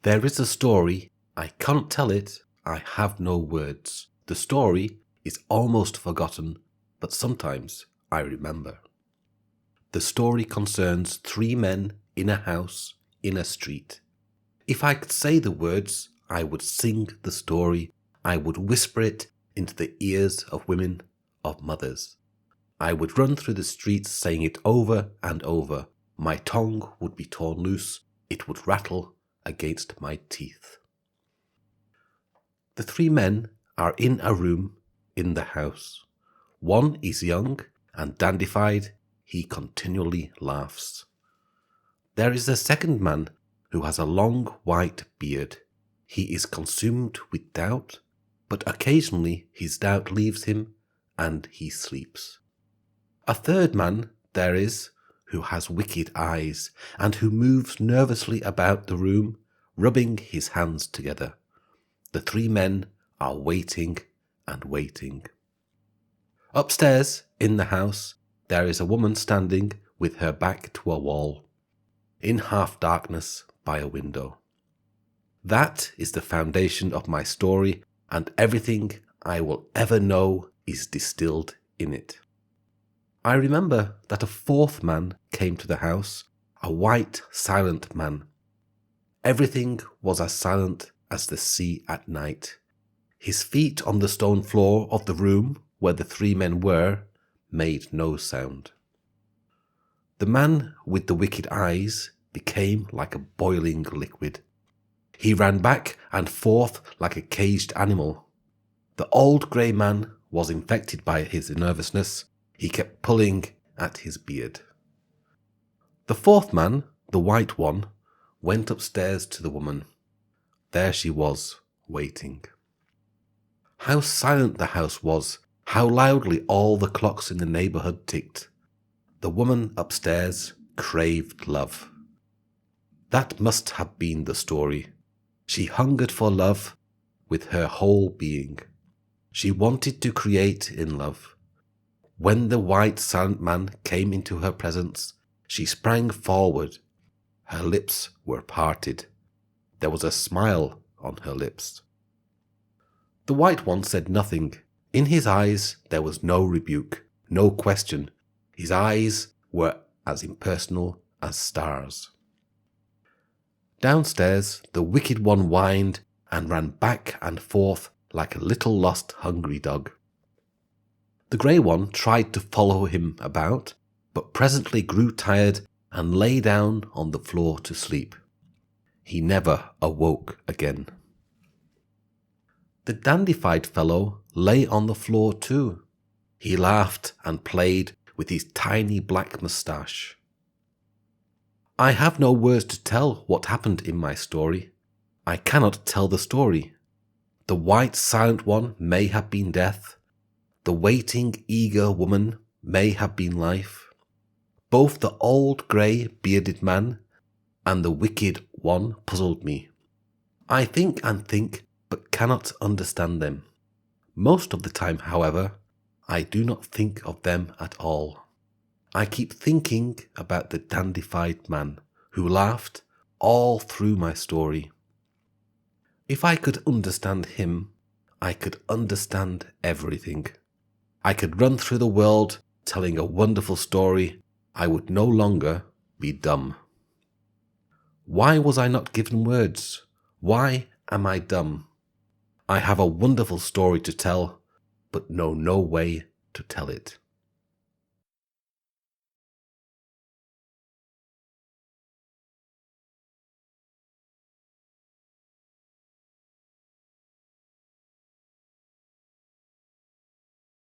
There is a story, I can't tell it, I have no words. The story is almost forgotten, but sometimes I remember. The story concerns 3 men in a house in a street. If I could say the words, I would sing the story. I would whisper it into the ears of women, of mothers. I would run through the streets saying it over and over. My tongue would be torn loose. It would rattle against my teeth. The 3 men are in a room in the house. One is young and dandified. He continually laughs. There is a second man who has a long white beard. He is consumed with doubt, but occasionally his doubt leaves him and he sleeps. A third man there is who has wicked eyes and who moves nervously about the room, rubbing his hands together. The 3 men are waiting and waiting. Upstairs in the house, there is a woman standing with her back to a wall, in half darkness by a window. That is the foundation of my story, and everything I will ever know is distilled in it. I remember that a 4th man came to the house, a white, silent man. Everything was as silent as the sea at night. His feet on the stone floor of the room where the 3 men were made no sound. The man with the wicked eyes became like a boiling liquid. He ran back and forth like a caged animal. The old grey man was infected by his nervousness. He kept pulling at his beard. The 4th man, the white one, went upstairs to the woman. There she was, waiting. How silent the house was, how loudly all the clocks in the neighbourhood ticked. The woman upstairs craved love. That must have been the story. She hungered for love with her whole being. She wanted to create in love. When the white silent man came into her presence, she sprang forward. Her lips were parted. There was a smile on her lips. The white one said nothing. In his eyes there was no rebuke, no question. His eyes were as impersonal as stars. Downstairs the wicked one whined and ran back and forth like a little lost hungry dog. The grey one tried to follow him about, but presently grew tired and lay down on the floor to sleep. He never awoke again. The dandified fellow lay on the floor too. He laughed and played with his tiny black moustache. I have no words to tell what happened in my story. I cannot tell the story. The white silent one may have been death. The waiting eager woman may have been life. Both the old grey bearded man and the wicked one puzzled me. I think and think, but cannot understand them. Most of the time, however, I do not think of them at all. I keep thinking about the dandified man who laughed all through my story. If I could understand him, I could understand everything. I could run through the world telling a wonderful story. I would no longer be dumb. Why was I not given words? Why am I dumb? I have a wonderful story to tell, but know no way to tell it.